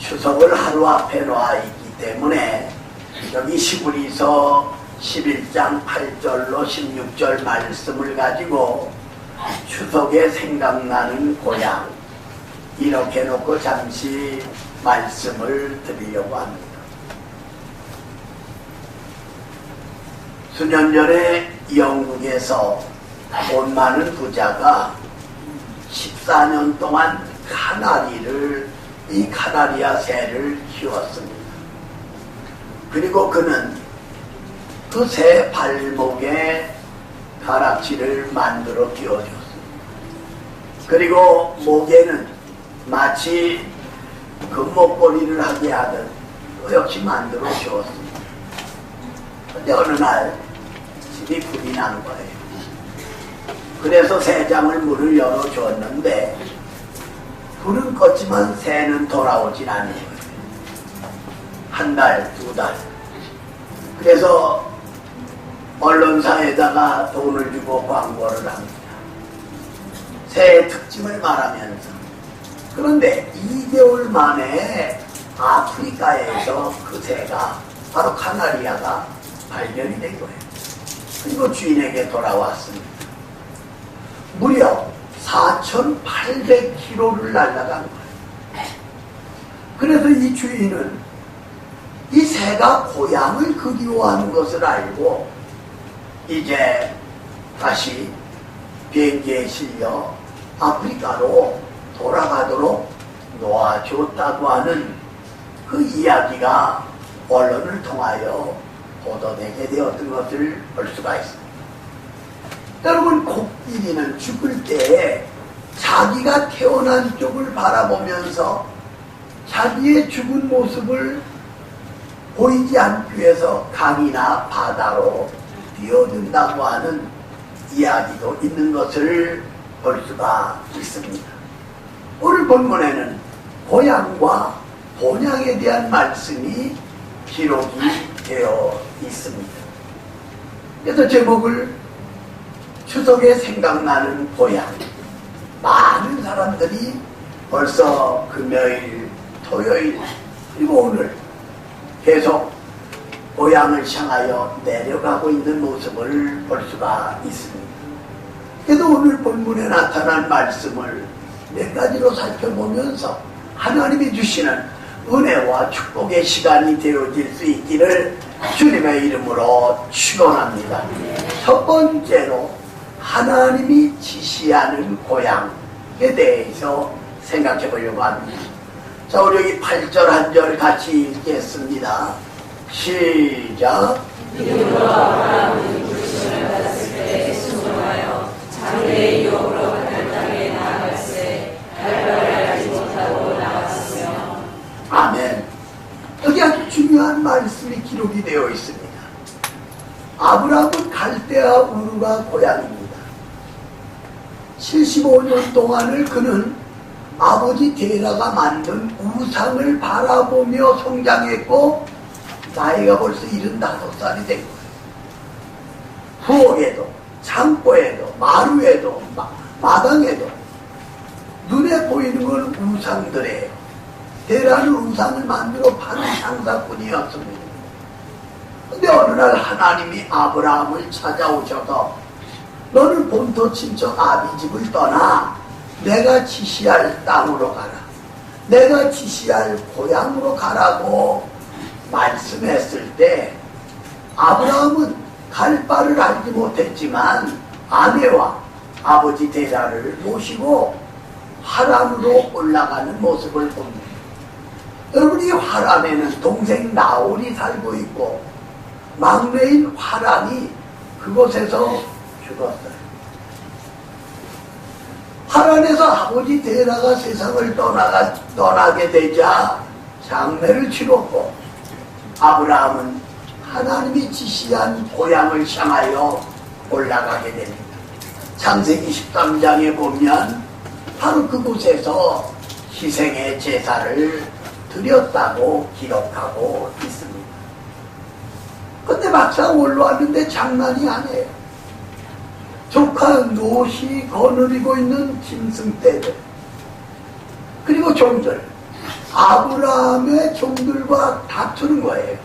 추석을 하루 앞에 놔 있기 때문에 여기 시브리서 11장 8절로 16절 말씀을 가지고 추석에 생각나는 고향 이렇게 놓고 잠시 말씀을 드리려고 합니다. 수년 전에 영국에서 돈 많은 부자가 14년 동안 이 카나리아 새를 키웠습니다. 그리고 그는 그 새 발목에 가락지를 만들어 끼워줬습니다. 그리고 목에는 마치 금목걸이를 하게 하듯 역시 만들어 주었습니다. 근데 어느 날 집이 불이 난 거예요. 그래서 새장을 문을 열어줬는데 불은 껐지만 새는 돌아오진 않은 거예요. 한 달, 두 달. 그래서 언론사에다가 돈을 주고 광고를 합니다. 새의 특징을 말하면서. 그런데 2개월 만에 아프리카에서 그 새가 바로 카나리아가 발견이 된 거예요. 그리고 주인에게 돌아왔습니다. 무려 4,800km를 날아간 거예요. 그래서 이 주인은 이 새가 고향을 그리워하는 것을 알고 이제 다시 비행기에 실려 아프리카로 돌아가도록 놓아줬다고 하는 그 이야기가 언론을 통하여 보도되게 되었던 것을 볼 수가 있습니다. 여러분, 코끼리는 죽을 때에 자기가 태어난 쪽을 바라보면서 자기의 죽은 모습을 보이지 않기 위해서 강이나 바다로 뛰어든다고 하는 이야기도 있는 것을 볼 수가 있습니다. 오늘 본문에는 고향과 본향에 대한 말씀이 기록이 되어 있습니다. 그래서 제목을 추석에 생각나는 고향. 많은 사람들이 벌써 금요일, 토요일, 그리고 오늘 계속 고향을 향하여 내려가고 있는 모습을 볼 수가 있습니다. 그래도 오늘 본문에 나타난 말씀을 몇 가지로 살펴보면서 하나님이 주시는 은혜와 축복의 시간이 되어질 수 있기를 주님의 이름으로 축원합니다. 첫 번째로 하나님이 지시하는 고향에 대해서 생각해 보려고 합니다. 자, 우리 여기 8절 한 절 같이 읽겠습니다. 시작. 이름으로 아브라함이 부르심을 받았을 때 순종하여 자기의 유업으로 가는 땅에 나아갈새 갈바를 알지 못하고 나갔으며. 아멘. 여기 아주 중요한 말씀이 기록이 되어 있습니다. 아브라함은 갈대아 우르가 고향입니다. 75년 동안을 그는 아버지 데라가 만든 우상을 바라보며 성장했고 나이가 벌써 75살이 된 거예요. 부엌에도 창고에도 마루에도 마당에도 눈에 보이는 건 우상들이에요. 데라는 우상을 만들어 파는 장사꾼이었습니다. 근데 어느 날 하나님이 아브라함을 찾아오셔서 너는 본토 친척 아비 집을 떠나 내가 지시할 땅으로 가라. 내가 지시할 고향으로 가라고 말씀했을 때 아브라함은 갈 바를 알지 못했지만 아내와 아버지 데라를 모시고 하란으로 올라가는 모습을 봅니다. 여러분, 이 하란에는 동생 나홀이 살고 있고 막내인 하란이 그곳에서 죽었어요. 하란에서 아버지 데라가 세상을 떠나게 되자 장례를 치렀고 아브라함은 하나님이 지시한 고향을 향하여 올라가게 됩니다. 창세기 13장에 보면 바로 그곳에서 희생의 제사를 드렸다고 기록하고 있습니다. 근데 막상 올라왔는데 장난이 아니에요. 조카 롯이 거느리고 있는 짐승떼들, 그리고 종들, 아브라함의 종들과 다투는 거예요.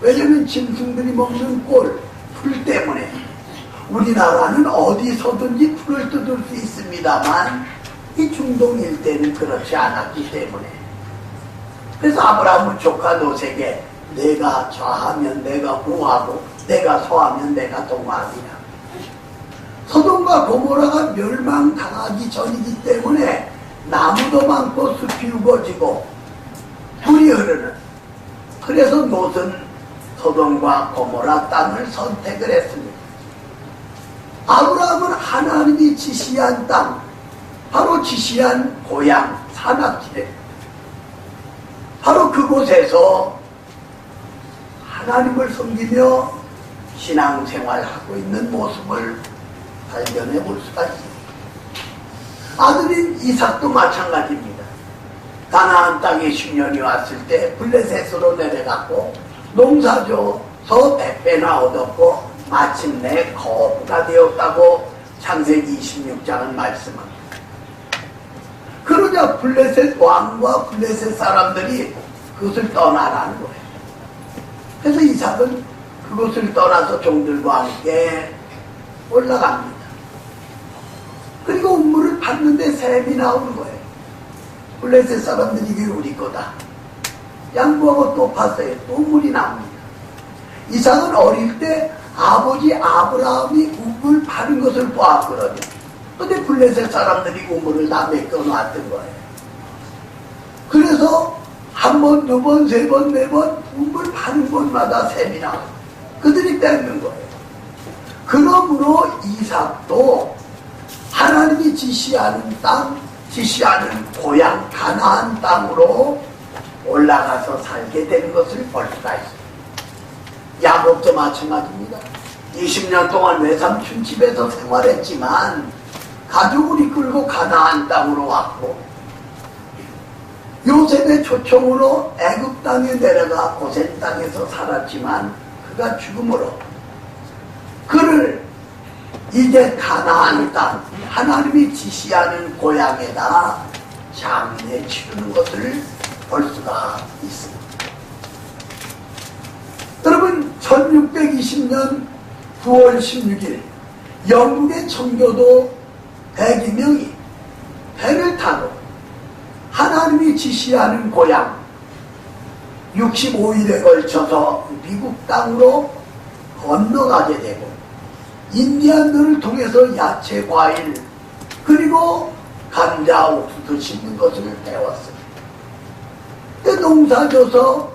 왜냐면 짐승들이 먹는 풀 때문에. 우리나라는 어디서든지 풀을 뜯을 수 있습니다만 이 중동 일대는 그렇지 않았기 때문에. 그래서 아브라함은 조카 노색에 내가 좌하면 내가 우하고 내가 서하면 내가 동하리라. 소돔과 고모라가 멸망당하기 전이기 때문에 나무도 많고 숲이 우거지고 물이 흐르는, 그래서 롯은 소돔과 고모라 땅을 선택을 했습니다. 아브라함은 하나님이 지시한 땅, 바로 지시한 고향 산악지대, 바로 그곳에서 하나님을 섬기며 신앙생활하고 있는 모습을 발견해 볼 수가 있습니다. 아들인 이삭도 마찬가지입니다. 가나안 땅에 10년이 왔을 때 블레셋으로 내려갔고 농사져서 100배나 얻었고 마침내 거부가 되었다고 창세기 26장은 말씀합니다. 그러자 블레셋 왕과 블레셋 사람들이 그것을 떠나라는 거예요. 그래서 이삭은 그것을 떠나서 종들과 함께 올라갑니다. 그리고 우물을 팠는데 샘이 나오는 거예요. 블레셋 사람들이 이게 우리 거다. 양보하고 또 팠어요. 또 물이 나옵니다. 이삭은 어릴 때 아버지 아브라함이 우물 파는 것을 보았거든요. 근데 블레셋 사람들이 우물을 다 메꿔놨던 거예요. 그래서 한 번, 두 번, 세 번, 네 번 우물 파는 곳마다 샘이 나와요. 그들이 뺏는 거예요. 그러므로 이삭도 하나님이 지시하는 땅, 지시하는 고향 가나안 땅으로 올라가서 살게 되는 것을 볼 수가 있습니다. 야곱도 마찬가지입니다. 20년 동안 외삼촌 집에서 생활했지만 가족을 이끌고 가나안 땅으로 왔고, 요셉의 초청으로 애굽 땅에 내려가 고센 땅에서 살았지만 그가 죽음으로 그를 이제 가나안 땅, 하나님이 지시하는 고향에다 장례 치르는 것을 볼 수가 있습니다. 여러분, 1620년 9월 16일 영국의 청교도 100여 명이 배를 타고 하나님이 지시하는 고향 65일에 걸쳐서 미국 땅으로 건너가게 되고, 인디안들을 통해서 야채, 과일, 그리고 감자, 옥수수 심는 것을 배웠습니다. 그 농사져서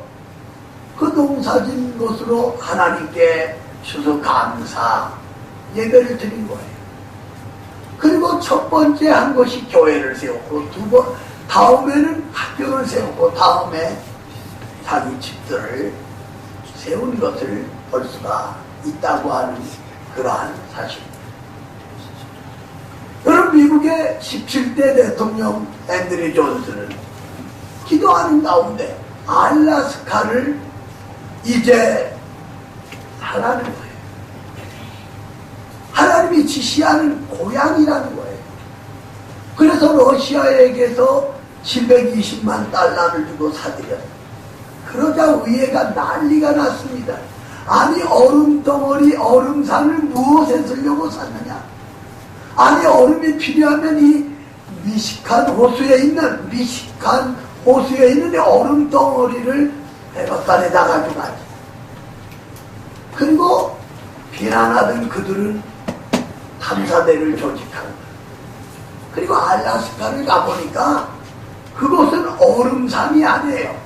그 농사진 것으로 하나님께 추수감사 예배를 드린 거예요. 그리고 첫 번째 한 것이 교회를 세웠고, 두 번, 다음에는 학교를 세웠고, 다음에 자기 집들을 세운 것을 볼 수가 있다고 하는 그러한 사실입니다. 여러분, 미국의 17대 대통령 앤드류 존슨은 기도하는 가운데 알래스카를 이제 하라는 거예요. 하나님이 지시하는 고향이라는 거예요. 그래서 러시아에게서 720만 달러를 주고 사들였어요. 그러자 의회가 난리가 났습니다. 아니, 얼음덩어리, 얼음산을 무엇에 쓰려고 샀느냐? 아니, 얼음이 필요하면 이 미시간 호수에 있는 이 얼음덩어리를 백악관에다 가져가지. 그리고 비난하던 그들은 탐사대를 조직한 거예요. 그리고 알래스카를 가보니까 그곳은 얼음산이 아니에요.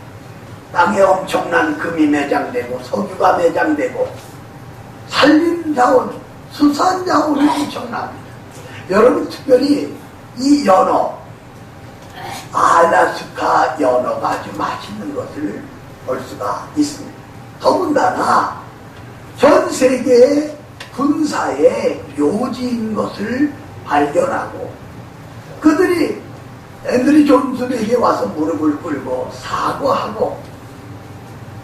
땅에 엄청난 금이 매장되고 석유가 매장되고 산림자원, 수산자원이 엄청납니다. 여러분, 특별히 이 연어, 알래스카 연어가 아주 맛있는 것을 볼 수가 있습니다. 더군다나 전 세계의 군사의 묘지인 것을 발견하고, 그들이 앤드류 존슨에게 와서 무릎을 꿇고 사과하고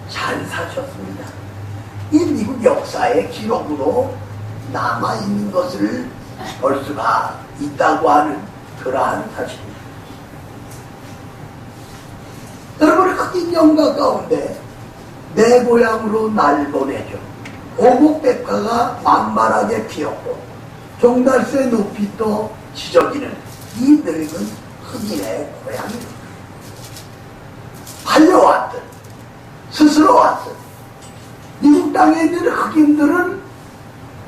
잘 사셨습니다. 이 미국 역사의 기록으로 남아있는 것을 볼 수가 있다고 하는 그러한 사실입니다. 흑인 영가 가운데 내 고향으로 날 보내줘. 오곡백화가 만만하게 피었고 종달새 높이도 지저귀는 이 늙은 흑인의 고향입니다. 달려왔든 스스로 왔든 미국 땅에 있는 흑인들은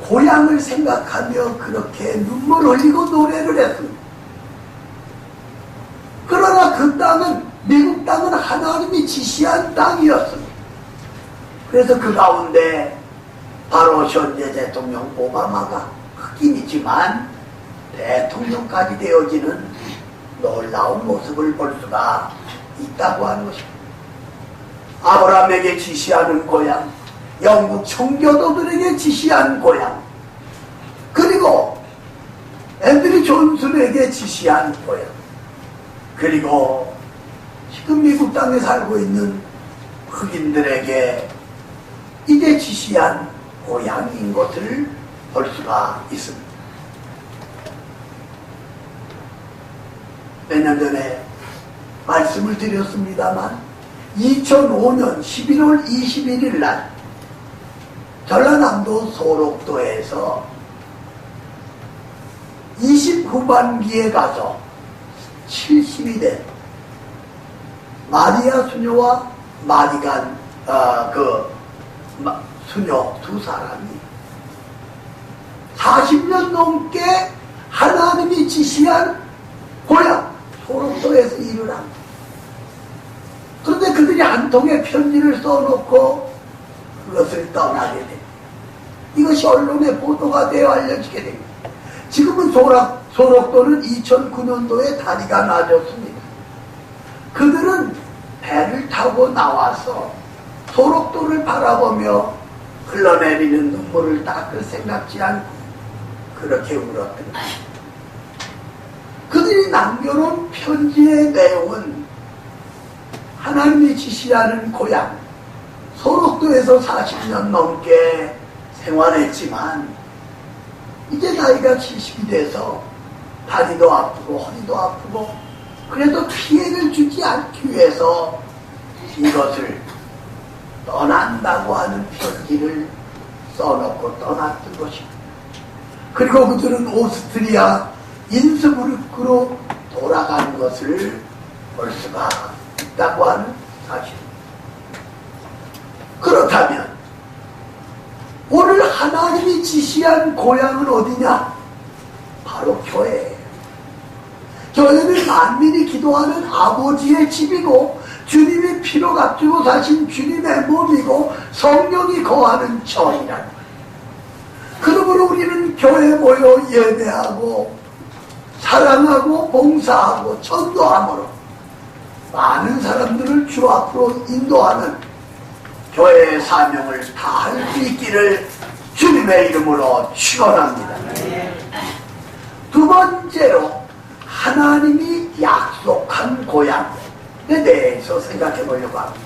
고향을 생각하며 그렇게 눈물 흘리고 노래를 했습니다. 그러나 그 땅은, 미국 땅은 하나님이 지시한 땅이었습니다. 그래서 그 가운데 바로 현재 대통령 오바마가 흑인이지만 대통령까지 되어지는 놀라운 모습을 볼 수가 있다고 하는 것입니다. 아브라함에게 지시하는 고향, 영국 청교도들에게 지시한 고향, 그리고 앤드류 존슨에게 지시한 고향, 그리고 지금 미국 땅에 살고 있는 흑인들에게 이제 지시한 고향인 것을 볼 수가 있습니다. 몇 년 전에 말씀을 드렸습니다만 2005년 11월 21일 날 전라남도 소록도에서 20 후반기에 가서 70이 된 마리아 수녀와 마리간 수녀 두 사람이 40년 넘게 하나님이 지시한 고향 소록도에서 일을 합니다. 그런데 그들이 한 통의 편지를 써놓고 그것을 떠나게 됩니다. 이것이 언론에 보도가 되어 알려지게 됩니다. 지금은 소록도는 2009년도에 다리가 나졌습니다. 그들은 배를 타고 나와서 소록도를 바라보며 흘러내리는 눈물을 닦을 생각지 않고 그렇게 울었습니다. 그들이 남겨놓은 편지의 내용은 하나님이 지시하는 고향 소록도에서 40년 넘게 생활했지만 이제 나이가 70이 돼서 다리도 아프고 허리도 아프고 그래도 피해를 주지 않기 위해서 이것을 떠난다고 하는 편지를 써놓고 떠났던 것입니다. 그리고 그들은 오스트리아 인스부르크로 돌아간 것을 볼 수가 있다고 하는 사실입니다. 그렇다면 오늘 하나님이 지시한 고향은 어디냐? 바로 교회예요. 교회는 만민이 기도하는 아버지의 집이고 주님이 피로 값주고 사신 주님의 몸이고 성령이 거하는 전이라는 거예요. 그러므로 우리는 교회에 모여 예배하고 사랑하고 봉사하고 전도함으로 많은 사람들을 주 앞으로 인도하는 교회의 사명을 다할 수 있기를 주님의 이름으로 축원합니다. 두 번째로 하나님이 약속한 고향에 대해서 생각해 보려고 합니다.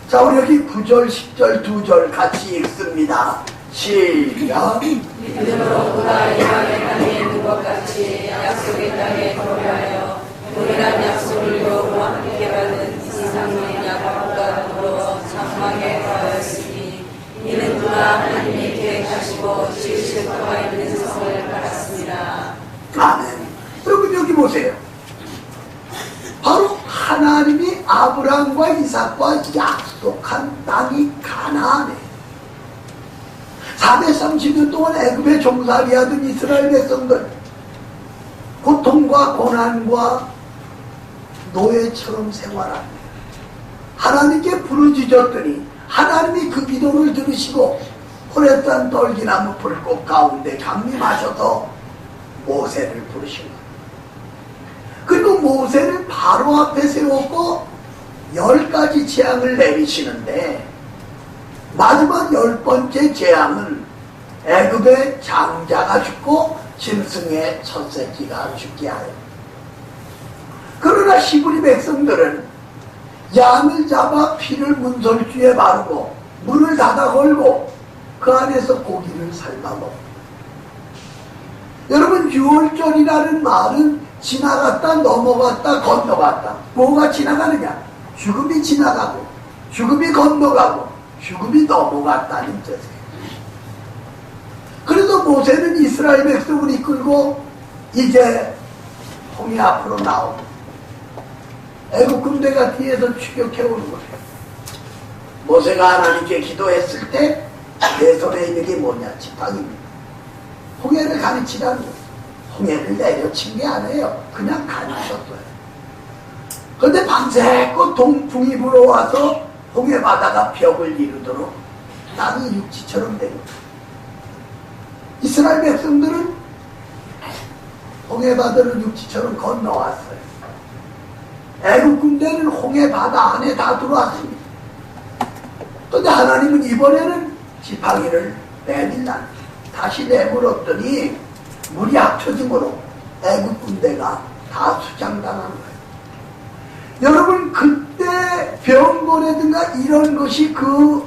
자, 우리 여기 9절, 10절, 2절 같이 읽습니다. 시작. 믿음으로 그가 이방의 땅에 있는 것 같이 약속의 땅에 거류하여 동일한 약속을 요구와 함께 받은 이상의 야곱과 더불어 장막에 거하였으니 이는 그가 하나님이 계획하시고 지으실 바가 있는 성을 받았습니다. 아멘. 여러분 여기 보세요. 바로 하나님이 아브라함과 이삭과 약속한 땅이 가나안이에요. 430년 동안 애굽에 종살이하던 이스라엘 백성들 고통과 고난과 노예처럼 생활합니다. 하나님께 부르짖었더니 하나님이 그 기도를 들으시고 호렙산 떨기나무 불꽃 가운데 강림하셔서 모세를 부르신 거예요. 그리고 모세를 바로 앞에 세웠고 10가지 재앙을 내리시는데 마지막 10번째 재앙은 애굽의 장자가 죽고 짐승의 첫 새끼가 죽게 하여. 그러나 히브리 백성들은 양을 잡아 피를 문설주에 바르고 문을 닫아 걸고 그 안에서 고기를 삶아 먹고. 여러분 6월절이라는 말은 지나갔다 넘어갔다 건너갔다. 뭐가 지나가느냐? 죽음이 지나가고 죽음이 건너가고 죽음이 넘어갔다는 뜻이에요. 그래서 모세는 이스라엘 백성을 이끌고 이제 홍해 앞으로 나오고 애국 군대가 뒤에서 추격해 오는 거예요. 모세가 하나님께 기도했을 때 내 손에 있는 게 뭐냐? 지팡이입니다. 홍해를 가르치라는 거예요. 홍해를 내려친 게 아니에요. 그냥 가르쳤어요. 그런데 밤새껏 동풍이 불어와서 홍해 바다가 벽을 이루도록 땅이 육지처럼 된 거예요. 이스라엘 백성들은 홍해 바다를 육지처럼 건너왔어요. 애국 군대는 홍해 바다 안에 다 들어왔습니다. 그런데 하나님은 이번에는 지팡이를 내밀라 다시 내물었더니 물이 합쳐짐으로 애국 군대가 다 수장당한 거예요. 여러분, 그때 병거라든가 이런 것이 그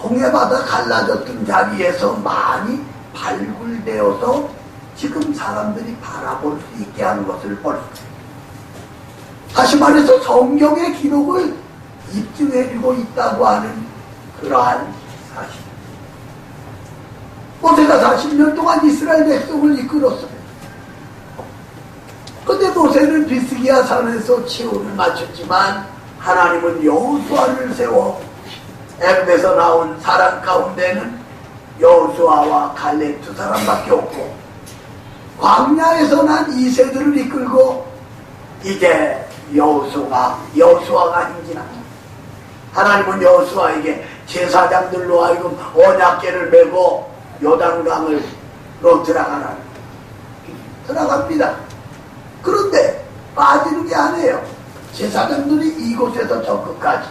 홍해 바다 갈라졌던 자리에서 많이 발굴되어서 지금 사람들이 바라볼 수 있게 하는 것을 볼 수 있어요. 다시 말해서 성경의 기록을 입증해주고 있다고 하는 그러한 사실. 모세가 40년 동안 이스라엘 백성을 이끌었어요. 근데 모세는 비스기야 산에서 치호를 마쳤지만 하나님은 여호수아를 세워 애굽에서 나온 사람 가운데는 여호수아와 갈렙 두 사람밖에 없고 광야에서 난 이세들을 이끌고 이제 여호수아가 행진합니다. 하나님은 여호수아에게 제사장들로 하여금 언약궤를 메고 요단강으로 들어갑니다. 그런데 빠지는 게 아니에요. 제사장들이 이곳에서 저 끝까지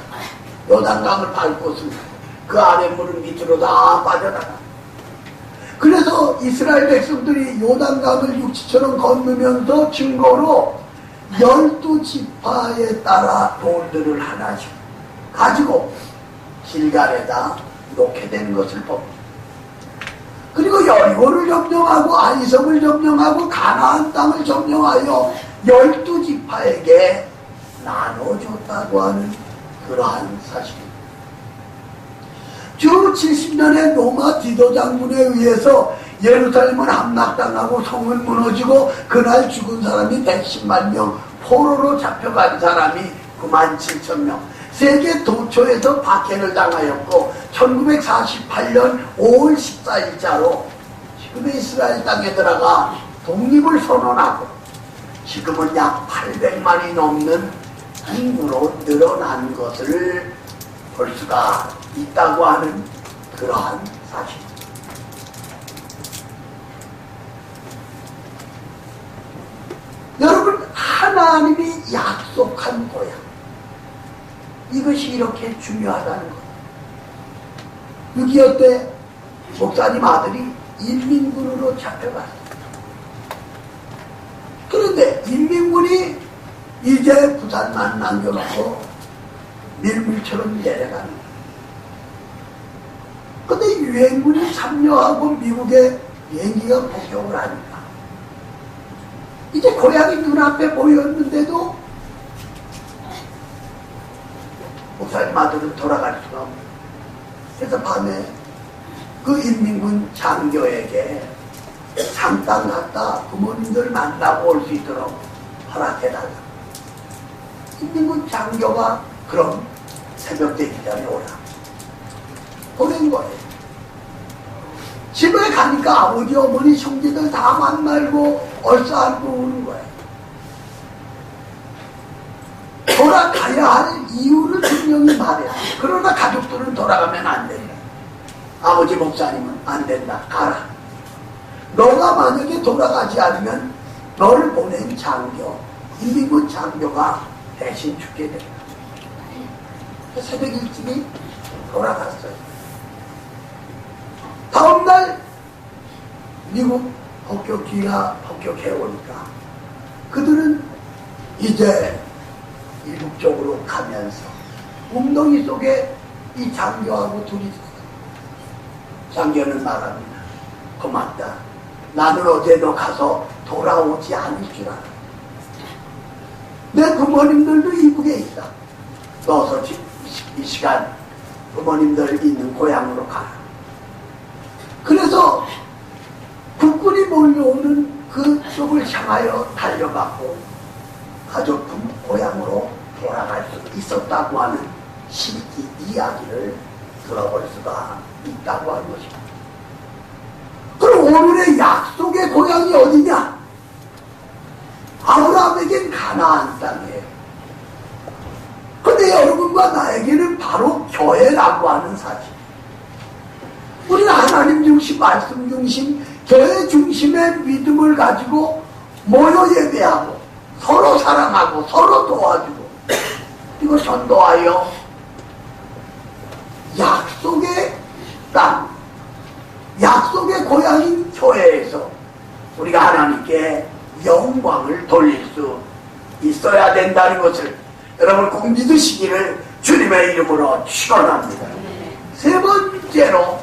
요단강을 밟고서 그 아래 물은 밑으로 다 빠져나가. 그래서 이스라엘 백성들이 요단강을 육지처럼 건너면서 증거로 12지파에 따라 돌들을 하나씩 가지고 길갈에다 놓게 되는 것을 봅니다. 그리고 여리고를 점령하고 아이성을 점령하고 가나안 땅을 점령하여 12지파에게 나눠줬다고 하는 그러한 사실입니다. 주 70년의 로마 디도 장군에 의해서 예루살렘은 함락당하고 성은 무너지고 그날 죽은 사람이 110만 명, 포로로 잡혀간 사람이 9만 7천 명, 세계 도처에서 박해를 당하였고 1948년 5월 14일자로 지금의 이스라엘 땅에 들어가 독립을 선언하고 지금은 약 800만이 넘는 인구로 늘어난 것을 볼 수가 있다고 하는 그러한 사실. 여러분, 하나님이 약속한 고향, 이것이 이렇게 중요하다는 거예요. 6.25 때 목사님 아들이 인민군으로 잡혀갔어요. 그런데 인민군이 이제 부산만 남겨놓고 밀물처럼 내려가는 거예요. 근데 유엔군이 참여하고 미국의 비행기가 폭격을 하니까 이제 고향이 눈앞에 보였는데도 목사님 아들은 돌아갈 수가 없어요. 그래서 밤에 그 인민군 장교에게 잠깐 갔다 부모님들 만나고 올 수 있도록 허락해달라. 인민군 장교가 그럼 새벽 되기 전에 오라 보낸 거예요. 집에 가니까 아버지, 어머니, 형제들 다 만나고 얼싸안고 오는 거예요. 돌아가야 할 이유를 분명히 말해야 돼. 그러나 가족들은 돌아가면 안 된다. 아버지 목사님은 안 된다. 가라. 너가 만약에 돌아가지 않으면 너를 보낸 장교, 인민군 장교가 대신 죽게 된다. 새벽 일찍이 돌아갔어요. 다음날 미국 폭격기가 폭격해오니까 그들은 이제 미국 쪽으로 가면서 웅덩이 속에 이 장교하고 둘이 있었어요. 장교는 말합니다. 고맙다. 나는 어제 너 가서 돌아오지 않을 줄 알아. 내 부모님들도 이북에 있다. 넣어서 이 시간 부모님들 있는 고향으로 가라. 그래서 국군이 몰려오는 그쪽을 향하여 달려갔고 가족분 고향으로 돌아갈 수 있었다고 하는 신기 이야기를 들어볼 수가 있다고 하는 것입니다. 그럼 오늘의 약속의 고향이 어디냐? 아브라함에겐 가나안 땅이에요. 근데 여러분과 나에게는 바로 교회라고 하는 사실. 우리는 하나님 중심, 말씀 중심, 교회 중심의 믿음을 가지고 모여 예배하고 서로 사랑하고 서로 도와주고 그리고 전도하여 약속의 땅, 약속의 고향인 교회에서 우리가 하나님께 영광을 돌릴 수 있어야 된다는 것을 여러분 꼭 믿으시기를 주님의 이름으로 축원합니다. 세 번째로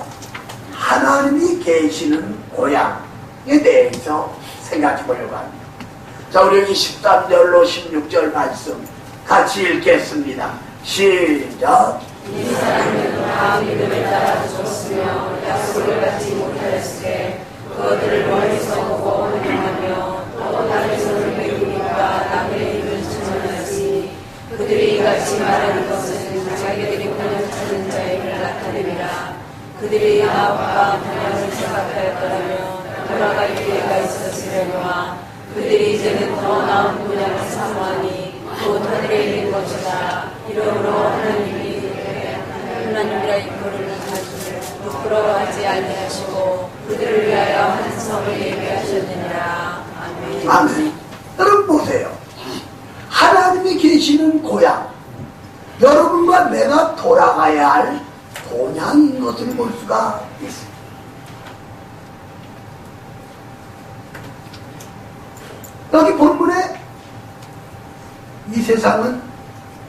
하나님이 계시는 고향에 대해서 생각해 보려고 합니다. 자, 우리 여기 13절로 16절 말씀 같이 읽겠습니다. 시작. 이 사람들은 다 믿음을 따라 줬으며 약속을 받지 못하였으되 그것들을 멀리서 보고 환영하며 또 땅에서는 배기니까 남의 입을 증언하지. 그들이 이같이 말하는 것은 자기들이 번역 찾는 자에게 나타내리라. 그들이 아합과 번역을 생각하였더라면 돌아갈 기회가 있었으려니와 그들이 이제는 더 나은 분야를 사모하니 곧 하늘에 있는 것이다. 이러므로 하나님이라 이거를 부끄러워하지 아니하시고 그들을 위하여 한 성을 예비하셨느니라. 아멘. 아멘. 여러분 보세요. 하나님이 계시는 고향, 여러분과 내가 돌아가야 할 고향인 것을 볼 수가 있습니다. 여기 본문에 이 세상은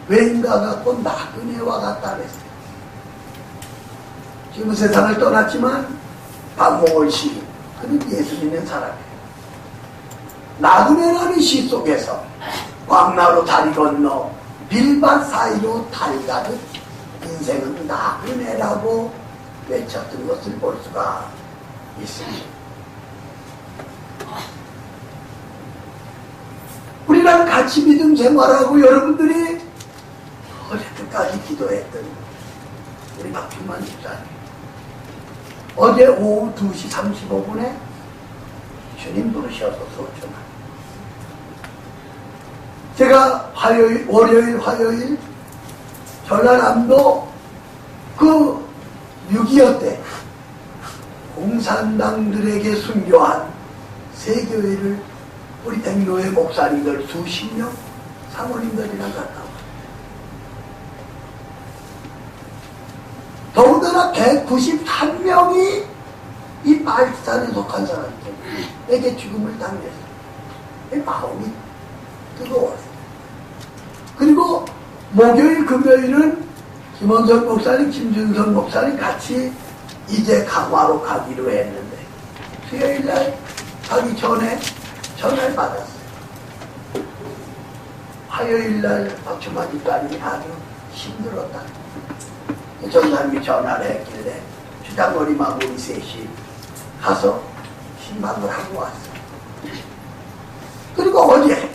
왠가 같고 나그네와 같다 그랬어요. 지금 세상을 떠났지만 박몽월 시, 그는 예수 믿는 사람이에요. 나그네라는 시 속에서 광나루 다리 건너 빌밭 사이로 달리가듯 인생은 나그네라고 외쳤던 것을 볼 수가 있습니다. 우리랑 같이 믿음 생활하고 여러분들이 어제 끝까지 기도했던 우리 박준만 집사님, 어제 오후 2시 35분에 주님 부르셔서 소천한 제가 월요일, 화요일 전라남도 그 6.25 때 공산당들에게 순교한 세 교회를 우리 백로의 목사님들 수십 명, 사모님들이랑 갔다 왔어요. 더군다나 193명이 이 말산에 속한 사람들에게 죽음을 당했어요. 마음이 뜨거웠어요. 그리고 목요일, 금요일은 김원선 목사님, 김준선 목사님 같이 이제 강화로 가기로 했는데 수요일날 가기 전에 전화를 받았어요. 화요일날 박주만 집사님이 아주 힘들었다. 전사님이 전화를 했길래 주장머리하고 우리 셋이 가서 신방을 하고 왔어요. 그리고 어제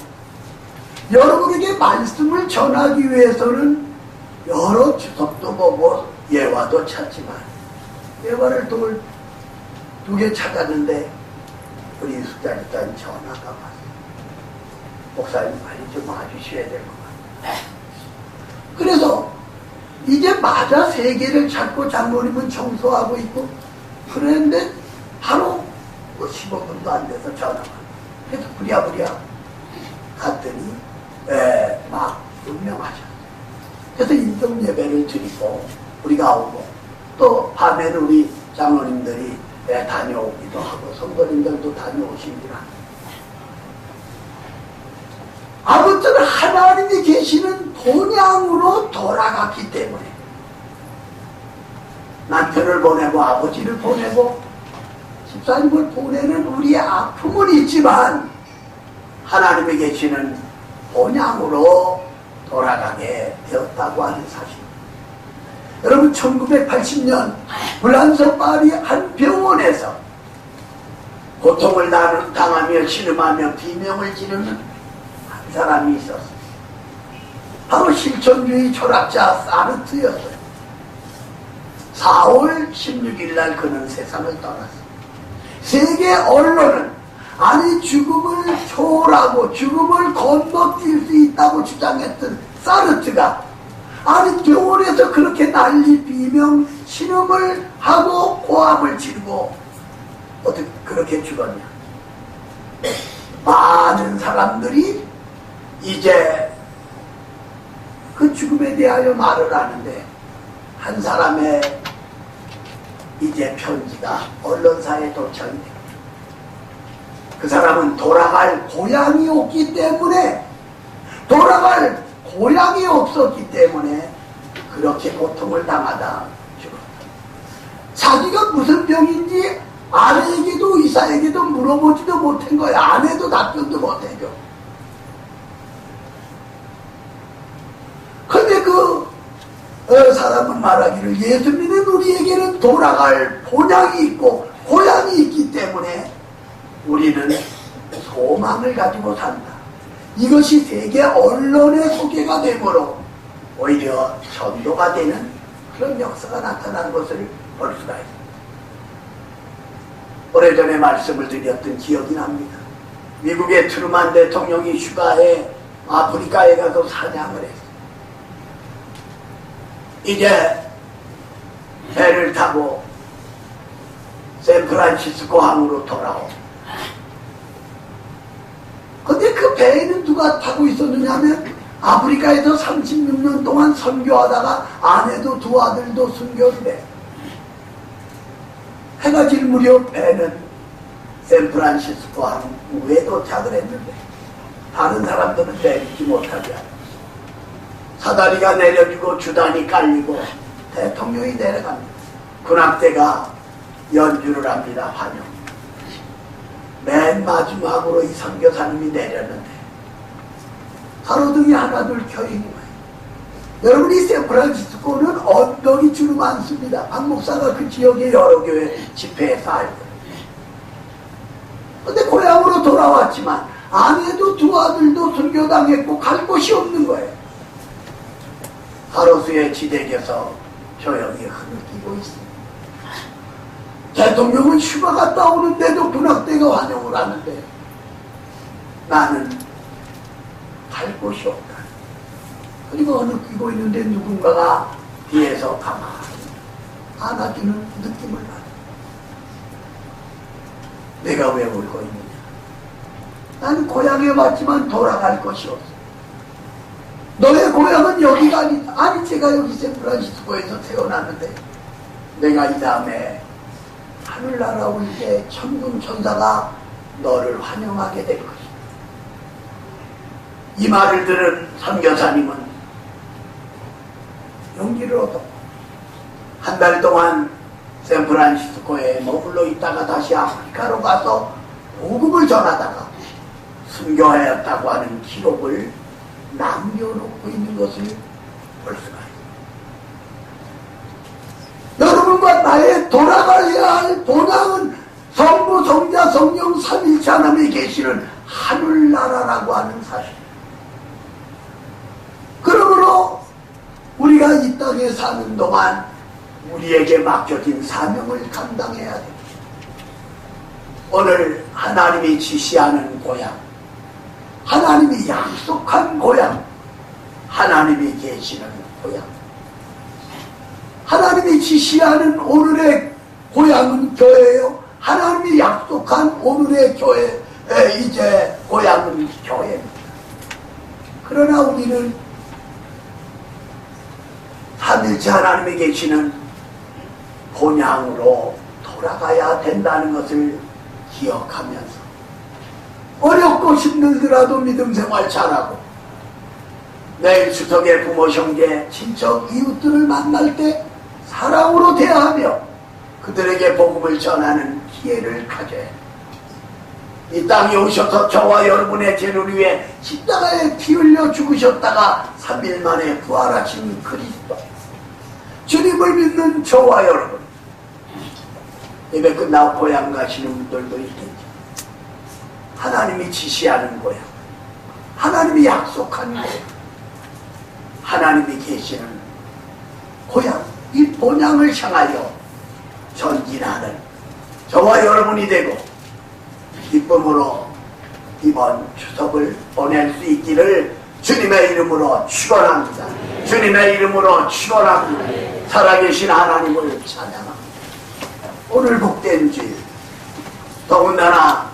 여러분에게 말씀을 전하기 위해서는 여러 주석도 보고 예화도 찾지만 예화를 두 개 찾았는데 우리 숙자집사님 전화가 왔어요. 목사님 빨리 좀 와주셔야 될 것 같아요. 그래서 이제 맞아 3개를 찾고 장모님은 청소하고 있고 그랬는데 바로 15분도 안 돼서 전화가 왔어요. 그래서 부랴부랴 갔더니 막 운명하셨어요. 그래서 인정 예배를 드리고 우리가 오고 또 밤에는 우리 장로님들이 다녀오기도 하고 성도님들도 다녀오십니다. 아무튼 하나님이 계시는 본향으로 돌아갔기 때문에 남편을 보내고 아버지를 보내고 집사님을 보내는 우리의 아픔은 있지만 하나님이 계시는 본향으로 돌아가게 되었다고 하는 사실. 여러분 1980년 불란서 파리 한 병원에서 고통을 당하며 신음하며 비명을 지르는 한 사람이 있었어요. 바로 실존주의 철학자 사르트였어요. 4월 16일 날 그는 세상을 떠났어요. 세계 언론은 아니 죽음을 초월하고 죽음을 건너뛸 수 있다고 주장했던 사르트가 아니 병원에서 그렇게 난리 비명 신음을 하고 고함을 지르고 어떻게 그렇게 죽었냐. 많은 사람들이 이제 그 죽음에 대하여 말을 하는데 한 사람의 이제 편지가 언론사에 도착이 됩니다. 그 사람은 돌아갈 고향이 없기 때문에 돌아갈 고향이 없었기 때문에 그렇게 고통을 당하다 죽었다. 자기가 무슨 병인지 아내에게도 의사에게도 물어보지도 못한 거야. 아내도 답변도 못해줘. 근데 그 사람은 말하기를 예수 믿는 우리에게는 돌아갈 본향이 있고 고향이 있기 때문에 우리는 소망을 가지고 산다. 이것이 세계 언론의 소개가 되므로 오히려 전도가 되는 그런 역사가 나타난 것을 볼 수가 있습니다. 오래전에 말씀을 드렸던 기억이 납니다. 미국의 트루만 대통령이 휴가에 아프리카에 가서 사냥을 했어요. 이제 배를 타고 샌프란시스코 항으로 돌아오. 근데 그 배에는 누가 타고 있었느냐 하면 아프리카에서 36년 동안 선교하다가 아내도 두 아들도 순교인데 해가 질 무렵 배는 샌프란시스코 항에 도착을 했는데 다른 사람들은 내리지 못하게 하고 사다리가 내려지고 주단이 깔리고 대통령이 내려갑니다. 군악대가 연주를 합니다. 환영. 맨 마지막으로 이 선교사님이 내렸는데 가로등이 하나둘 켜있는 거예요. 여러분 이 샌프란시스코는 언덕이 주로 많습니다. 박 목사가 그 지역의 여러 교회 집회에서 알고. 근데 고향으로 돌아왔지만 아내도 두 아들도 순교당했고 갈 곳이 없는 거예요. 가로수의 지대에서 조용히 흐느끼고 있습니다. 대통령은 휴가 갔다 오는데도 군악대가 환영을 하는데 나는 갈 곳이 없다. 그리고 흐느끼고 있는데 누군가가 뒤에서 가만히 안아주는 느낌을 받아. 내가 왜 울고 있느냐. 나는 고향에 왔지만 돌아갈 곳이 없어. 너의 고향은 여기가 아니다. 아니 제가 여기 샌프란시스코에서 태어났는데 내가 이 다음에 하늘나라 올 때 천군 천사가 너를 환영하게 될 것이다. 이 말을 들은 선교사님은 용기를 얻었고 한 달 동안 샌프란시스코에 머물러 있다가 다시 아프리카로 가서 복음을 전하다가 순교하였다고 하는 기록을 남겨놓고 있는 것을 볼 수가 있습니다. 여러분과 나의 돌아가야 할 본향은 성부, 성자, 성령 삼일체 하나님이 계시는 하늘나라라고 하는 사실. 그러므로 우리가 이 땅에 사는 동안 우리에게 맡겨진 사명을 감당해야 됩니다. 오늘 하나님이 지시하는 고향, 하나님이 약속한 고향, 하나님이 계시는 고향. 하나님이 지시하는 오늘의 고향은 교회예요. 하나님이 약속한 오늘의 교회, 이제 고향은 교회입니다. 그러나 우리는 삼일체 하나님이 계시는 본향으로 돌아가야 된다는 것을 기억하면서 어렵고 힘들더라도 믿음 생활 잘하고 내일 추석에 부모, 형제, 친척, 이웃들을 만날 때 사랑으로 대하며 그들에게 복음을 전하는 기회를 가져야 합니다. 이 땅에 오셔서 저와 여러분의 죄를 위해 십자가에 피 흘려 죽으셨다가 3일 만에 부활하신 그리스도, 주님을 믿는 저와 여러분, 예배 끝나고 고향 가시는 분들도 있겠죠. 하나님이 지시하는 고향, 하나님이 약속한 고향, 하나님이 계시는 고향, 이 본향을 향하여 전진하는 저와 여러분이 되고 기쁨으로 이번 추석을 보낼 수 있기를 주님의 이름으로 축원합니다. 주님의 이름으로 축원합니다. 살아계신 하나님을 찬양합니다. 오늘 복된 주일, 더군다나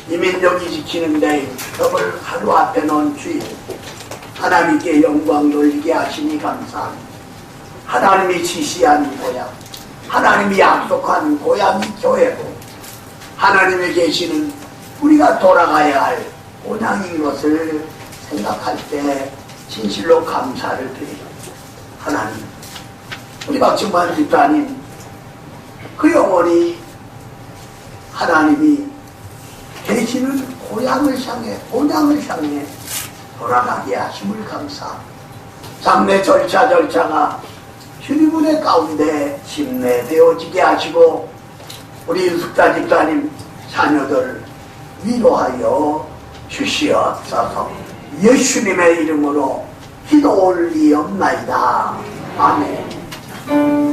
이민족이 지키는 데인 추석을 하루 앞에 놓은 주일, 하나님께 영광 돌리게 하시니 감사합니다. 하나님이 지시한 고향, 하나님이 약속한 고향이 교회고, 하나님이 계시는 우리가 돌아가야 할 고향인 것을 생각할 때 진실로 감사를 드립니다. 하나님, 우리 박정만 집사님 그 영혼이 하나님이 계시는 고향을 향해, 본향을 향해 돌아가게 하심을 감사합니다. 장례 절차가 주님의 가운데 심내되어지게 하시고, 우리 윤숙자 집사님 자녀들 위로하여 주시옵소서. 예수님의 이름으로 기도 올리옵나이다. 아멘.